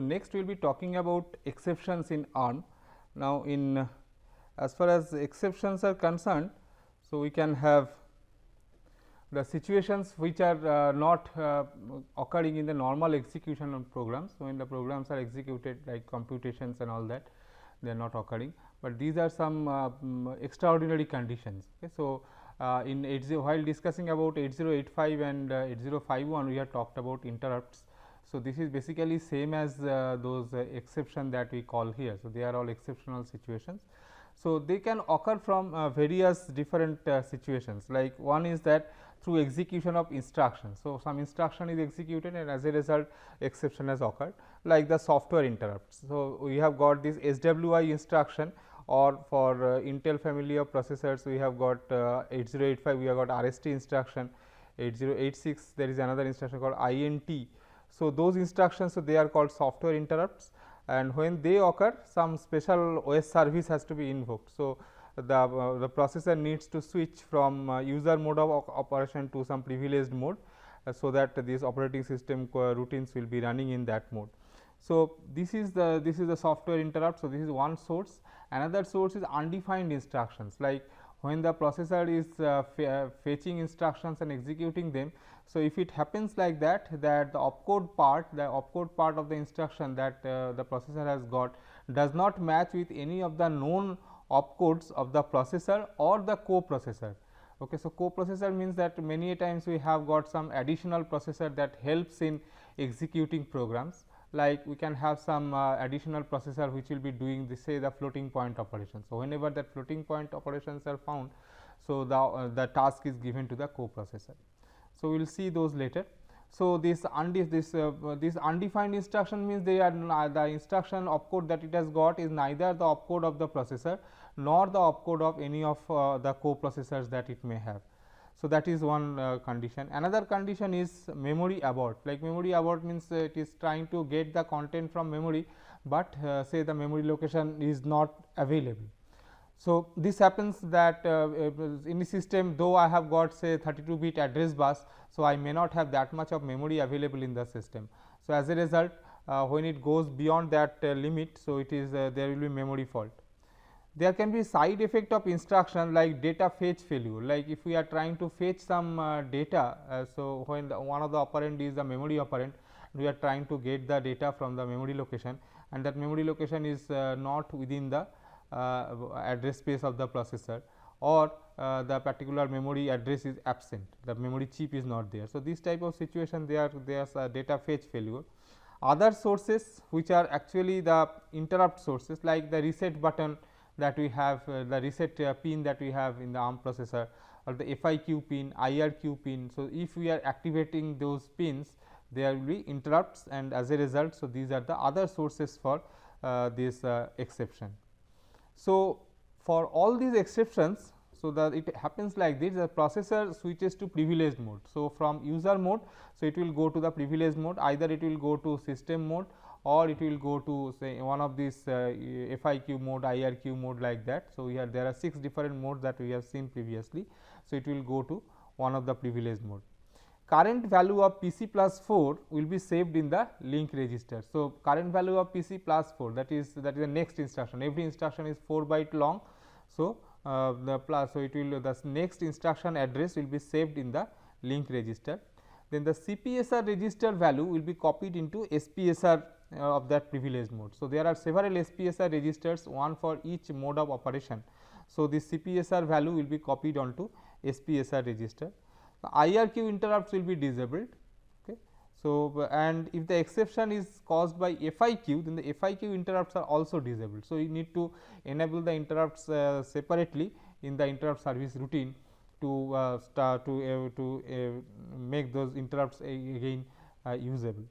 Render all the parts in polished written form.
next we will be talking about exceptions in ARM. Now, in as far as exceptions are concerned, so we can have the situations which are not occurring in the normal execution of programs. So, when the programs are executed like computations and all that, they are not occurring, but these are some extraordinary conditions. Okay. So, in while discussing about 8085 and 8051, we have talked about interrupts. So, this is basically same as those exception that we call here. So, they are all exceptional situations. So, they can occur from various different situations, like one is that through execution of instructions. So, some instruction is executed and as a result exception has occurred, like the software interrupts. So, we have got this SWI instruction, or for Intel family of processors we have got 8085, we have got RST instruction, 8086 there is another instruction called INT. So, those instructions, so they are called software interrupts, and when they occur some special OS service has to be invoked. So, the processor needs to switch from user mode of operation to some privileged mode, so that this operating system routines will be running in that mode. So, this is the software interrupt. So, this is one source. Another source is undefined instructions, like when the processor is fetching instructions and executing them. So, if it happens like that, that the opcode part of the instruction that the processor has got does not match with any of the known opcodes of the processor or the coprocessor. Okay. So, coprocessor means that many times we have got some additional processor that helps in executing programs, like we can have some additional processor which will be doing the say the floating point operation. So, whenever that floating point operations are found, so the task is given to the coprocessor. So, we will see those later. So, this undefined instruction means they are the instruction opcode that it has got is neither the opcode of the processor nor the opcode of any of the coprocessors that it may have. So, that is one condition. Another condition is memory abort, like memory abort means it is trying to get the content from memory, but say the memory location is not available. So, this happens that in the system, though I have got say 32-bit address bus. So, I may not have that much of memory available in the system. So, as a result when it goes beyond that limit, so it is there will be memory fault. There can be side effect of instruction like data fetch failure, like if we are trying to fetch some data. So, when one of the operand is the memory operand, we are trying to get the data from the memory location, and that memory location is not within the address space of the processor, or the particular memory address is absent, the memory chip is not there. So, this type of situation there is a data fetch failure. Other sources which are actually the interrupt sources, like the reset button that we have, the reset pin that we have in the ARM processor, or the FIQ pin, IRQ pin. So, if we are activating those pins, there will be interrupts, and as a result, so these are the other sources for this exception. So, for all these exceptions, so that it happens like this, the processor switches to privileged mode. So, from user mode, so it will go to the privileged mode, either it will go to system mode, or it will go to say one of these FIQ mode, IRQ mode, like that. So, there are 6 different modes that we have seen previously. So, it will go to one of the privileged mode. Current value of PC plus 4 will be saved in the link register. So, current value of PC plus 4, that is the next instruction. Every instruction is 4 byte long. So, it will the next instruction address will be saved in the link register. Then the CPSR register value will be copied into SPSR of that privileged mode. So, there are several SPSR registers, one for each mode of operation. So, this CPSR value will be copied onto SPSR register. The IRQ interrupts will be disabled. Okay. So, and if the exception is caused by FIQ, then the FIQ interrupts are also disabled. So, you need to enable the interrupts separately in the interrupt service routine to start to make those interrupts again usable.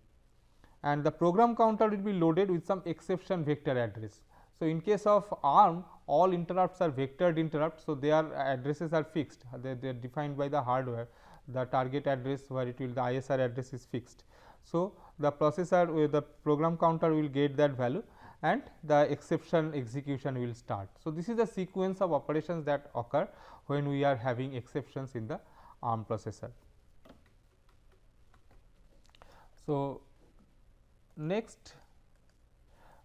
And the program counter will be loaded with some exception vector address. So, in case of ARM, all interrupts are vectored interrupts. So, their addresses are fixed, they are defined by the hardware. The target address where it will the ISR address is fixed. So, the processor with the program counter will get that value, and the exception execution will start. So, this is the sequence of operations that occur when we are having exceptions in the ARM processor. So, next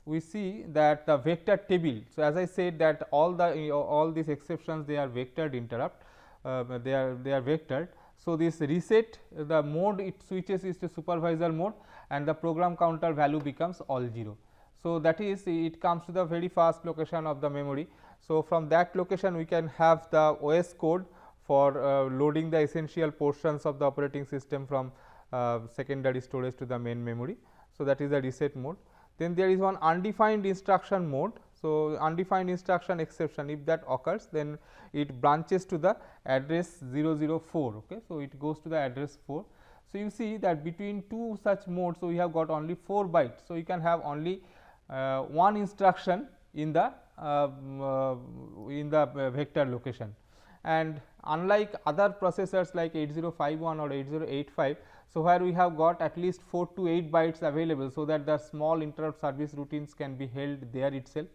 we see that the vector table. So, as I said that all these exceptions they are vectored interrupt, they are vectored. So, this reset the mode it switches is to supervisor mode and the program counter value becomes all 0. So, that is it comes to the very first location of the memory. So, from that location we can have the OS code for loading the essential portions of the operating system from secondary storage to the main memory. So, that is the reset mode. Then there is one undefined instruction mode. So, undefined instruction exception, if that occurs then it branches to the address 004. Okay. So, it goes to the address 4. So, you see that between two such modes, so we have got only 4 bytes. So, you can have only one instruction in the vector location, and unlike other processors like 8051 or 8085. So, where we have got at least 4 to 8 bytes available, so that the small interrupt service routines can be held there itself.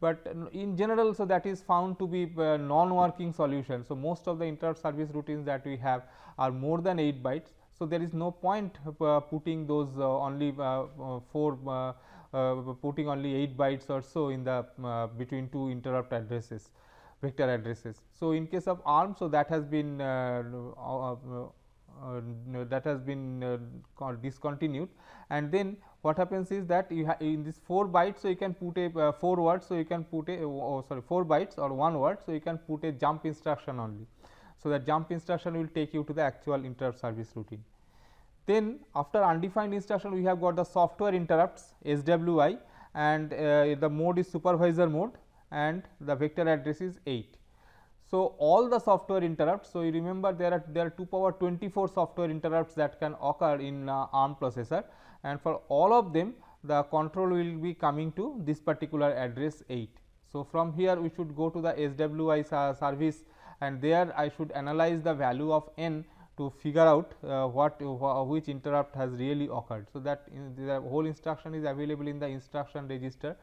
But in general, so that is found to be non-working solution. So, most of the interrupt service routines that we have are more than 8 bytes. So, there is no point putting those only putting only 8 bytes or so in the between two interrupt addresses, vector addresses. So, in case of ARM, so that has been discontinued, and then what happens is that you have in this 4 bytes. So, you can put a 4 words. So, you can put a 4 bytes or 1 word. So, you can put a jump instruction only. So, that jump instruction will take you to the actual interrupt service routine. Then after undefined instruction we have got the software interrupts SWI, and the mode is supervisor mode and the vector address is 8. So, all the software interrupts. So, you remember there are 2 power 24 software interrupts that can occur in ARM processor, and for all of them the control will be coming to this particular address 8. So, from here we should go to the SWI service, and there I should analyze the value of n to figure out which interrupt has really occurred. So, that the whole instruction is available in the instruction register.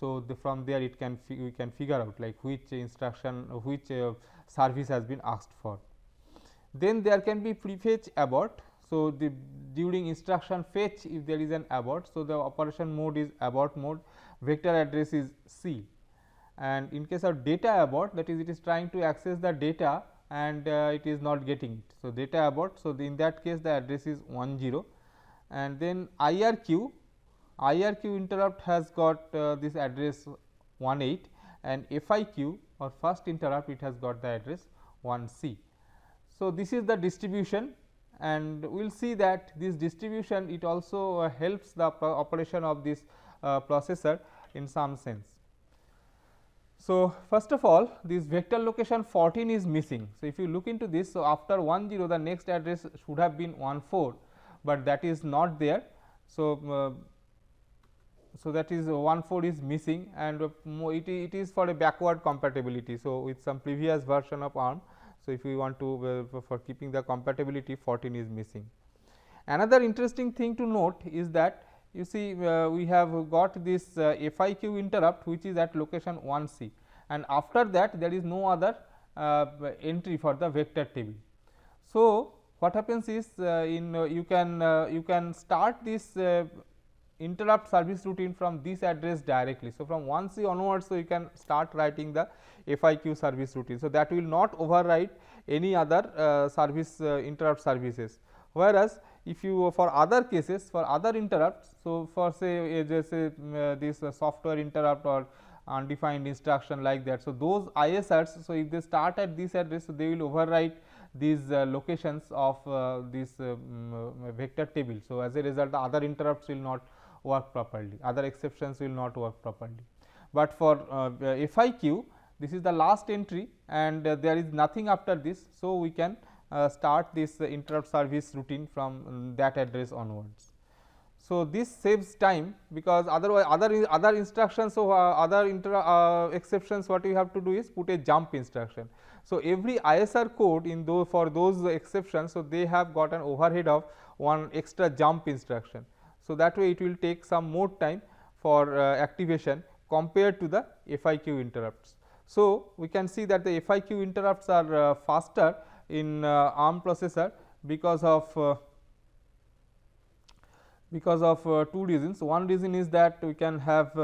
So, from there it can we can figure out like which instruction which service has been asked for. Then there can be prefetch abort. So, during instruction fetch if there is an abort. So, the operation mode is abort mode, vector address is C, and in case of data abort, that is it is trying to access the data and it is not getting it. So, data abort. So, in that case the address is 10, and then IRQ interrupt has got this address 18, and FIQ or first interrupt it has got the address 1C. So, this is the distribution, and we will see that this distribution it also helps the operation of this processor in some sense. So, first of all this vector location 14 is missing. So, if you look into this, so after 10 the next address should have been 14, but that is not there. So, that is 14 is missing, and it is for a backward compatibility. So, with some previous version of ARM. So, if we want to for keeping the compatibility 14 is missing. Another interesting thing to note is that you see we have got this FIQ interrupt which is at location 1C, and after that there is no other entry for the vector table. So, what happens is you can start this interrupt service routine from this address directly. So, from 1C onwards, so you can start writing the FIQ service routine. So, that will not override any other interrupt services, whereas if you for other cases for other interrupts. So, for say this software interrupt or undefined instruction like that. So, those ISRs, so if they start at this address, so they will override these locations of this vector table. So, as a result the other interrupts will not work properly, other exceptions will not work properly. But for FIQ, this is the last entry, and there is nothing after this. So, we can start this interrupt service routine from that address onwards. So, this saves time, because otherwise other instructions. So, other exceptions what we have to do is put a jump instruction. So, every ISR code in those for those exceptions. So, they have got an overhead of one extra jump instruction. So, that way it will take some more time for activation compared to the FIQ interrupts. So, we can see that the FIQ interrupts are faster in ARM processor because of because of two reasons. One reason is that we can have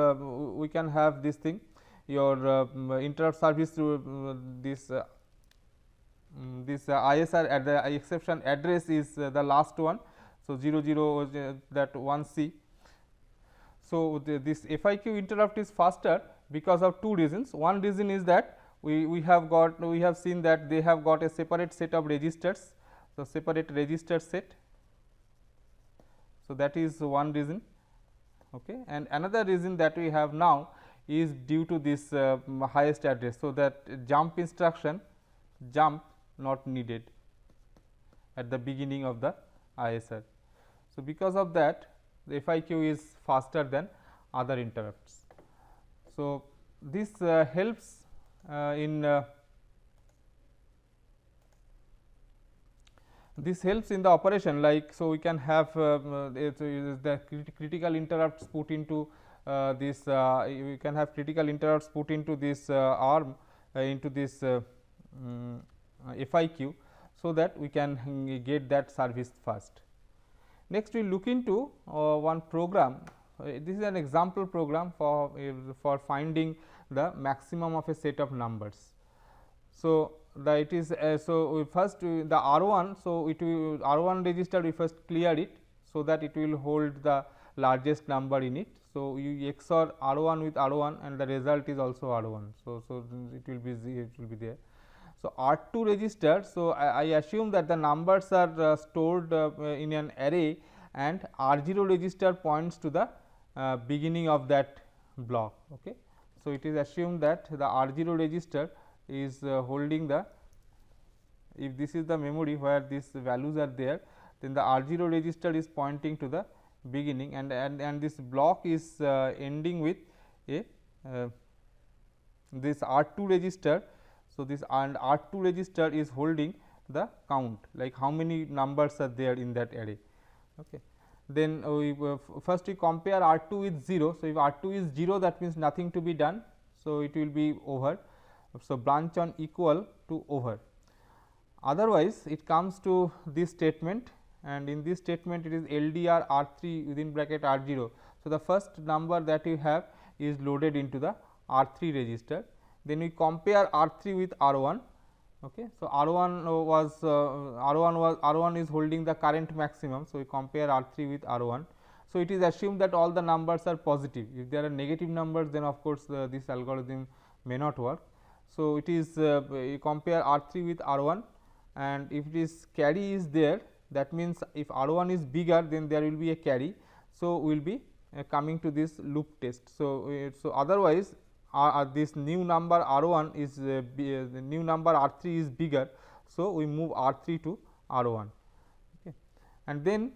this thing, your interrupt service through this ISR at the exception address is the last one. So, 00 that 1C. So, this FIQ interrupt is faster because of two reasons. One reason is that we have seen that they have got a separate set of registers. So, separate register set. So, that is one reason, okay. And another reason that we have now is due to this highest address. So, that jump instruction not needed at the beginning of the ISR. So, because of that the FIQ is faster than other interrupts. So, this helps in the operation, like, so we can have the critical interrupts put into this we can have critical interrupts put into this ARM into this FIQ, so that we can get that service fast. Next we will look into one program. This is an example program for finding the maximum of a set of numbers. So, it is so we first the R1. So, it will R1 register we first clear it, so that it will hold the largest number in it. So, you XOR R1 with R1 and the result is also R1. So, it will be there. So, R2 register. So, I assume that the numbers are stored in an array, and R0 register points to the beginning of that block. Okay. So, it is assumed that the R0 register is holding the, if this is the memory where these values are there, then the R0 register is pointing to the beginning, and this block is ending with a this R2 register. So, this and R2 register is holding the count, like how many numbers are there in that array. Okay. Then we first we compare R2 with 0. So, if R2 is 0, that means nothing to be done. So, it will be over. So, branch on equal to over. Otherwise, it comes to this statement, and in this statement it is LDR R3 within bracket R0. So, the first number that you have is loaded into the R3 register. Then we compare R3 with R1. Okay. So, R1 is holding the current maximum. So, we compare R3 with R1. So, it is assumed that all the numbers are positive. If there are negative numbers, then of course, this algorithm may not work. So, it is you compare R3 with R1, and if it is carry is there, that means if R1 is bigger, then there will be a carry. So, we will be coming to this loop test. So, otherwise this new number R1 is the new number R3 is bigger. So, we move R3 to R1, okay. And then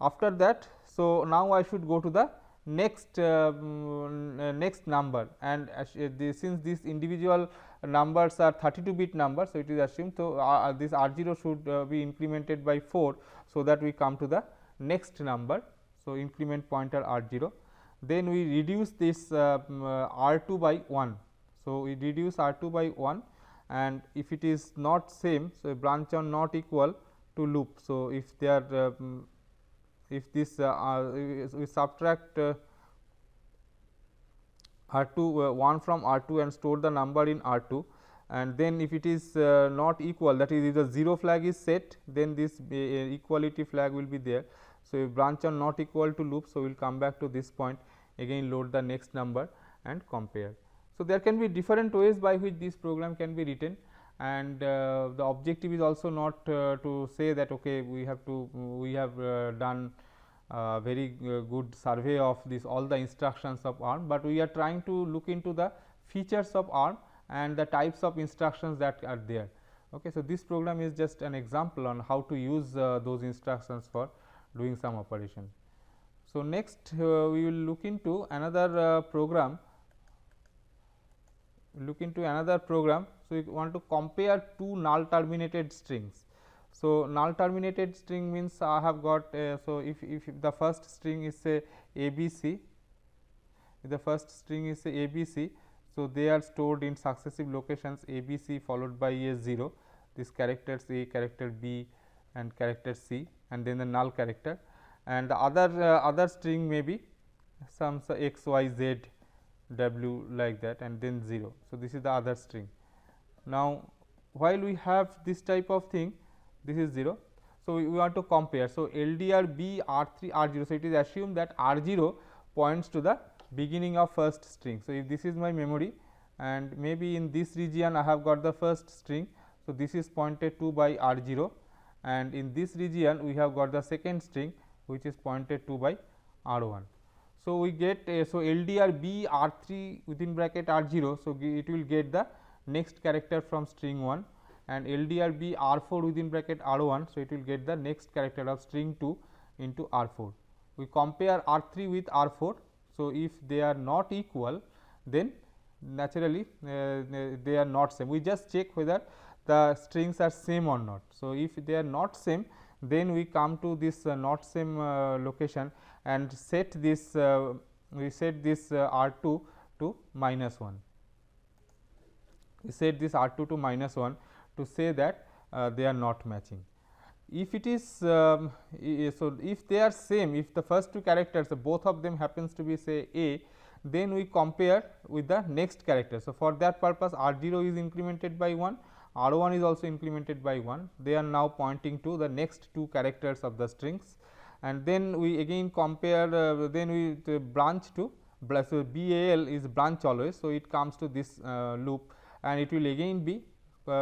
after that, so now I should go to the next next number, and since these individual numbers are 32-bit numbers. So, it is assumed. So, this R0 should be incremented by 4. So, that we come to the next number. So, increment pointer R0. Then we reduce this R2 by 1. So, we reduce R2 by 1, and if it is not same, so branch on not equal to loop. So, if they are if this we subtract R2 1 from R2 and store the number in R2, and then if it is not equal, that is if the 0 flag is set, then this equality flag will be there. So, if branch on not equal to loop, so we will come back to this point, again load the next number and compare. So, there can be different ways by which this program can be written, and the objective is also not to say that okay, we have done very good survey of this all the instructions of ARM, but we are trying to look into the features of ARM and the types of instructions that are there. Okay. So, this program is just an example on how to use those instructions for doing some operation. So, next we will look into another program. So, we want to compare two null terminated strings. So, null terminated string means I have got so if the first string is say ABC, if the first string is say ABC. So, they are stored in successive locations ABC followed by a 0, this characters A, character B and character C, and then the null character. and the other string may be some x, y, z, w like that, and then 0. So, this is the other string. Now, while we have this type of thing, this is 0. So, we want to compare. So, LDR B R3 R0. So, it is assumed that R0 points to the beginning of first string. So, if this is my memory and maybe in this region I have got the first string. So, this is pointed to by R0, and in this region we have got the second string which is pointed to by R1. So, we get so LDR B R3 within bracket R0. So, it will get the next character from string 1, and LDR B R4 within bracket R1. So, it will get the next character of string 2 into R4. We compare R3 with R4. So, if they are not equal, then naturally they are not same. We just check whether the strings are same or not. So, if they are not same, then we come to this not same location and set this we set this R2 to -1. We set this R2 to -1 to say that they are not matching. If it is so, if they are same, if the first two characters both of them happens to be say A, then we compare with the next character. So, for that purpose R0 is incremented by 1, R1 is also incremented by 1. They are now pointing to the next two characters of the strings, and then we again compare, then we branch to, so BAL is branch always. So, it comes to this loop, and it will again be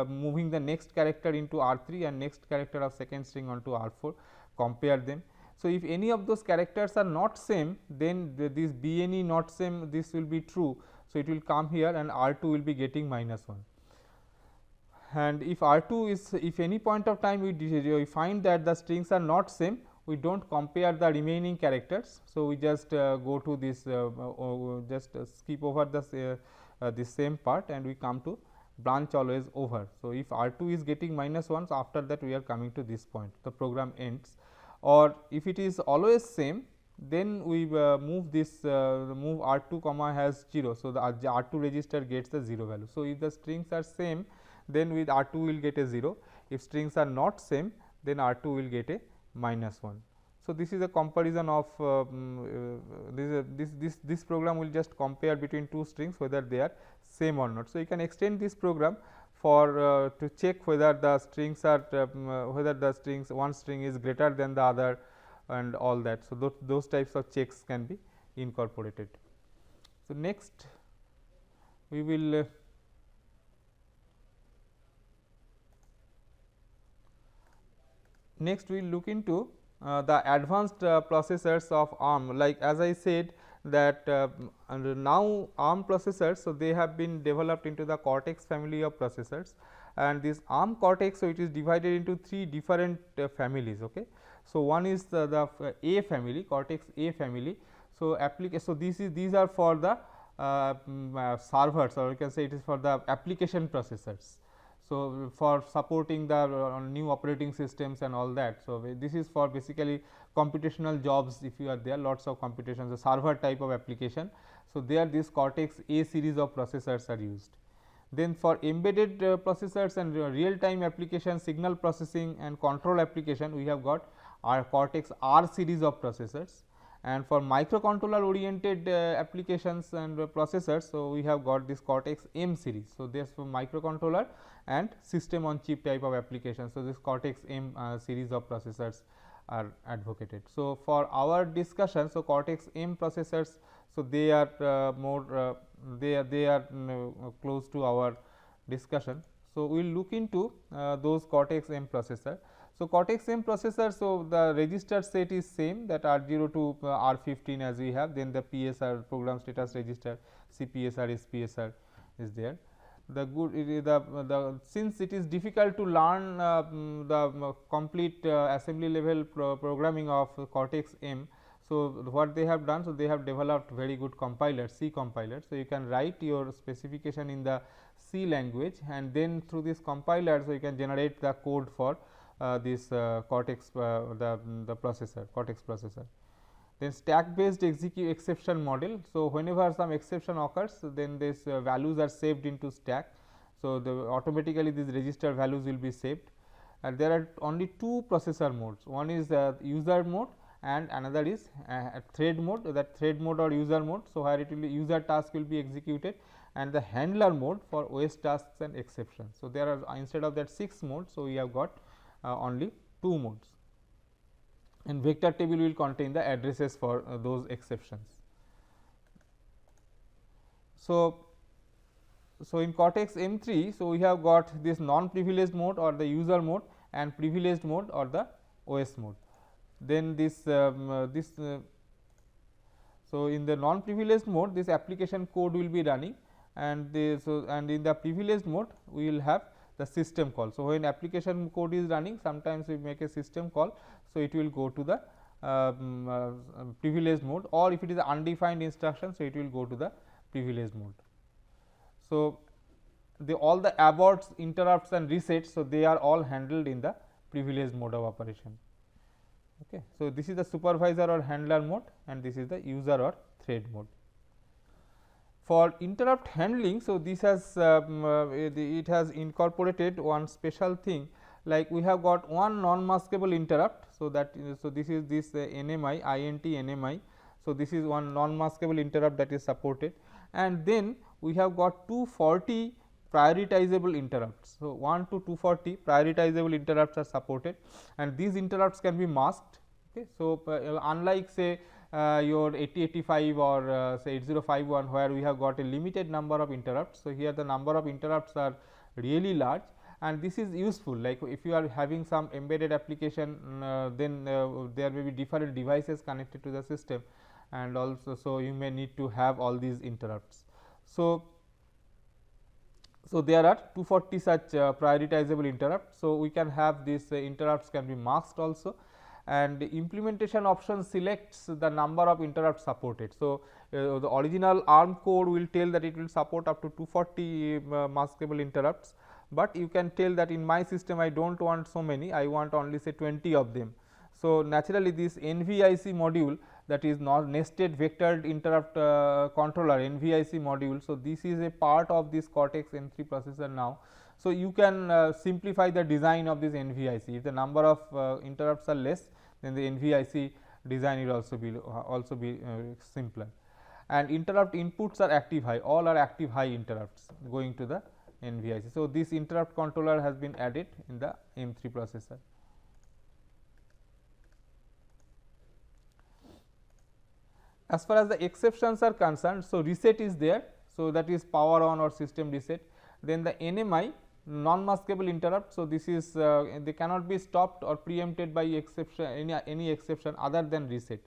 moving the next character into R3 and next character of second string onto R4, compare them. So, if any of those characters are not same, then this BNE not same, this will be true. So, it will come here and R2 will be getting -1. And if R2 is, if any point of time we find that the strings are not same, we do not compare the remaining characters. So, we just go to this just skip over this same part, and we come to branch always over. So, if R2 is getting -1, so after that we are coming to this point, the program ends. Or if it is always same, then we move this move R2 comma has 0. So, the R2 register gets the 0 value. So, if the strings are same, then with R2 will get a 0. If strings are not same, then R2 will get a -1. So, this is a comparison of this program will just compare between two strings whether they are same or not. So, you can extend this program for to check whether the strings are whether the strings, one string is greater than the other and all that. So, those types of checks can be incorporated. So, next we will next we will look into the advanced processors of ARM. Like as I said that now ARM processors, so they have been developed into the Cortex family of processors, and this ARM Cortex, so it is divided into three different families. Okay. So, one is the A family, Cortex A family. So, so these are for the servers, or you can say it is for the application processors. So, for supporting the new operating systems and all that. So, this is for basically computational jobs, if you are there, lots of computations, a server type of application. So, there this Cortex A series of processors are used. Then for embedded processors and real time application, signal processing and control application, we have got our Cortex R series of processors. And for microcontroller oriented applications and processors, so we have got this Cortex M series. So, this for microcontroller and system on chip type of applications. So, this Cortex M series of processors are advocated. So, for our discussion, so Cortex M processors, so they are more they are close to our discussion. So, we will look into those Cortex M processor. So, Cortex M processor, so the register set is same, that R0 to R15 as we have, then the PSR, program status register, CPSR, SPSR is there. The good since it is difficult to learn the complete assembly level programming of Cortex M. So, what they have done, so they have developed very good compiler, C compiler. So, you can write your specification in the C language, and then through this compiler, so you can generate the code for this Cortex the processor, Cortex processor. Then stack based exception model. So, whenever some exception occurs, then these values are saved into stack. So, automatically these register values will be saved, and there are only two processor modes. One is user mode and another is thread mode, that thread mode or user mode. So, where it will be user task will be executed, and the handler mode for OS tasks and exceptions. So, there are instead of that 6 modes. So, we have got only 2 modes, and vector table will contain the addresses for those exceptions. So, in Cortex M3, so we have got this non-privileged mode or the user mode, and privileged mode or the OS mode. Then this so in the non-privileged mode, this application code will be running, and and in the privileged mode we will have the system call. So, when application code is running, sometimes we make a system call. So, it will go to the privileged mode, or if it is an undefined instruction, so it will go to the privileged mode. So, all the aborts, interrupts and resets, so they are all handled in the privileged mode of operation. Okay. So, this is the supervisor or handler mode, and this is the user or thread mode. For interrupt handling, so this has it has incorporated one special thing, like we have got one non-maskable interrupt. So, that this is this NMI INT NMI. So, this is one non-maskable interrupt that is supported, and then we have got 240 prioritizable interrupts. So, 1 to 240 prioritizable interrupts are supported, and these interrupts can be masked. Okay. So, unlike say your 8085 or say 8051, where we have got a limited number of interrupts. So, here the number of interrupts are really large, and this is useful, like if you are having some embedded application, then there may be different devices connected to the system, and also so you may need to have all these interrupts. So, there are 240 such prioritizable interrupts. So, we can have these interrupts can be masked also, and the implementation option selects the number of interrupts supported. So, the original ARM code will tell that it will support up to 240 maskable interrupts, but you can tell that in my system I do not want so many, I want only say 20 of them. So, naturally this NVIC module, that is not nested vectored interrupt controller NVIC module. So, this is a part of this Cortex M3 processor now. So, you can simplify the design of this NVIC. If the number of interrupts are less, then the NVIC design will also be simpler. And interrupt inputs are active high, all are active high interrupts going to the NVIC. So, this interrupt controller has been added in the M3 processor. As far as the exceptions are concerned, so reset is there. So, that is power on or system reset. Then the NMI non-maskable interrupt. So, this is they cannot be stopped or preempted by exception any exception other than reset.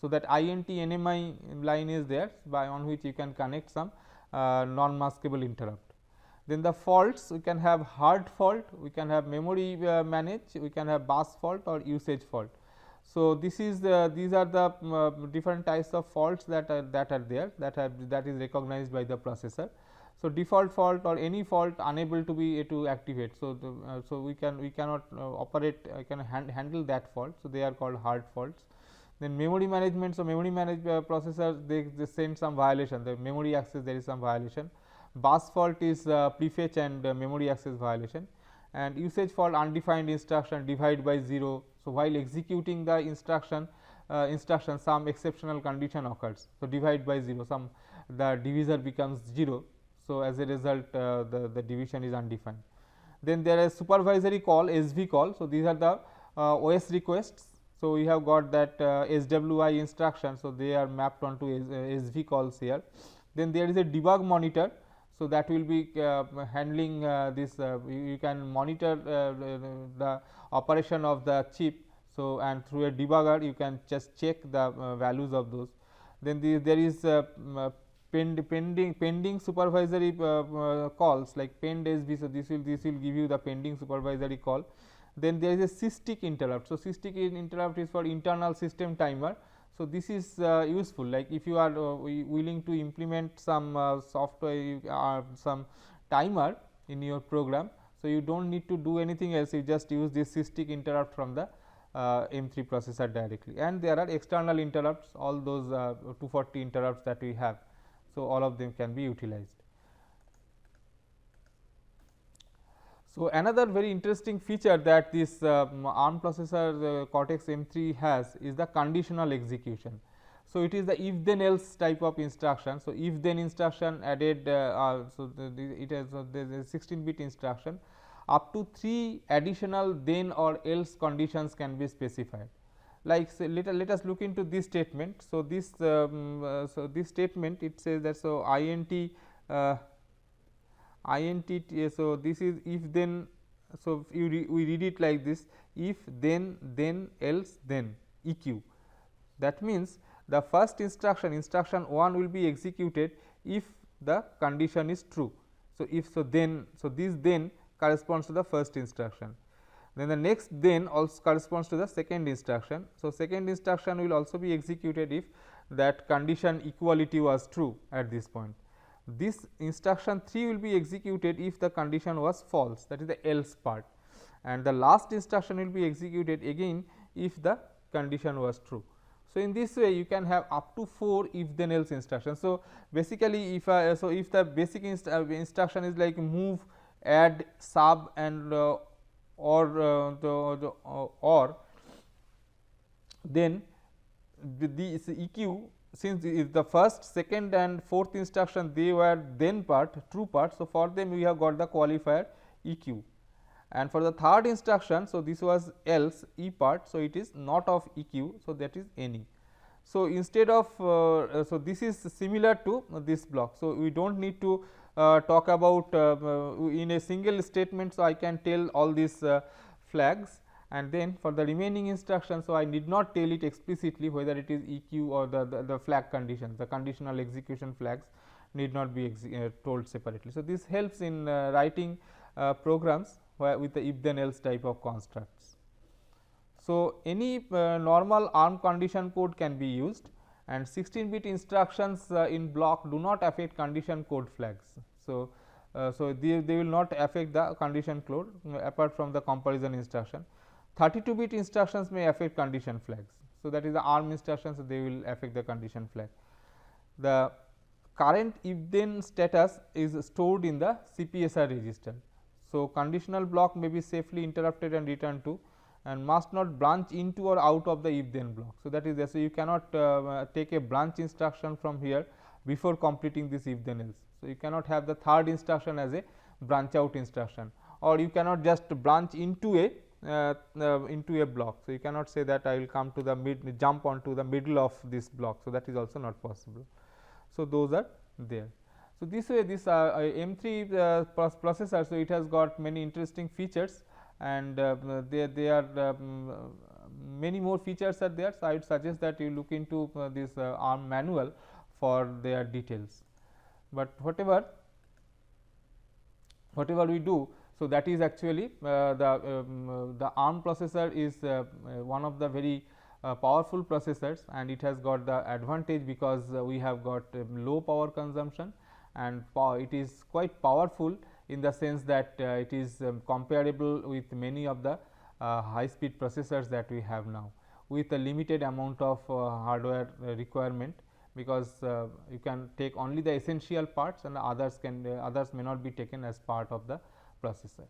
So, that INT NMI line is there, by on which you can connect some non-maskable interrupt. Then the faults, we can have hard fault, we can have memory manage, we can have bus fault or usage fault. So, this is these are the different types of faults that are there, that is recognized by the processor. So, default fault or any fault unable to be to activate. So, so we cannot operate handle that fault. So, they are called hard faults. Then memory management. So, memory processor they send some violation, the memory access there is some violation. Bus fault is prefetch and memory access violation, and usage fault undefined instruction divide by 0. So, while executing the instruction some exceptional condition occurs. So, divide by 0, the divisor becomes 0. So, as a result the division is undefined. Then there is supervisory call, SV call. So, these are the OS requests. So, we have got that SWI instruction. So, they are mapped onto SV calls here. Then there is a debug monitor. So, that will be handling this you can monitor the operation of the chip. So, and through a debugger you can just check the values of those. Then there is pending supervisory calls like pend SV. So, this will give you the pending supervisory call. Then there is a SysTick interrupt. So, SysTick interrupt is for internal system timer. So, this is useful, like if you are willing to implement some software some timer in your program. So, you do not need to do anything else, you just use this SysTick interrupt from the M3 processor directly, and there are external interrupts, all those 240 interrupts that we have. So, all of them can be utilized. So, another very interesting feature that this ARM processor Cortex M3 has is the conditional execution. So, it is the if then else type of instruction. So, if then instruction added it has the 16 bit instruction, up to 3 additional then or else conditions can be specified. Like say let us look into this statement. So, this statement it says that so int so this is if then, so we read it like this, if then else then eq. That means, the first instruction 1 will be executed if the condition is true. So, if so then, so this then corresponds to the first instruction, then the next then also corresponds to the second instruction. So, second instruction will also be executed if that condition equality was true at this point. This instruction 3 will be executed if the condition was false, that is the else part, and the last instruction will be executed again if the condition was true. So, in this way you can have up to 4 if then else instructions. So, basically if if the basic instruction is like move, add, sub and or then this EQ, since if the first, second and fourth instruction they were then part true part. So, for them we have got the qualifier EQ, and for the third instruction, so this was else E part. So, it is not of EQ. So, that is any. So, instead of so this is similar to this block. So, we do not need to talk about in a single statement. So, I can tell all these flags, and then for the remaining instructions, so I need not tell it explicitly whether it is EQ or the flag conditions, the conditional execution flags need not be told separately. So, this helps in writing programs with the if then else type of constructs. So, any normal ARM condition code can be used, and 16 bit instructions in block do not affect condition code flags. So, they will not affect the condition code apart from the comparison instruction. 32 bit instructions may affect condition flags. So, that is the ARM instructions, they will affect the condition flag. The current if then status is stored in the CPSR register. So, conditional block may be safely interrupted and returned to, and must not branch into or out of the if then block. So, that is there. So, you cannot take a branch instruction from here before completing this if then else. So, you cannot have the third instruction as a branch out instruction, or you cannot just branch into a block. So, you cannot say that I will come to the jump onto the middle of this block. So, that is also not possible. So, those are there. So, this way this M3 processor, so it has got many interesting features, and they are many more features are there. So, I would suggest that you look into this ARM manual for their details, but whatever we do. So, that is actually the ARM processor is one of the very powerful processors, and it has got the advantage because we have got low power consumption, and it is quite powerful in the sense that it is comparable with many of the high speed processors that we have now, with a limited amount of hardware requirement, because you can take only the essential parts and the others may not be taken as part of the processor.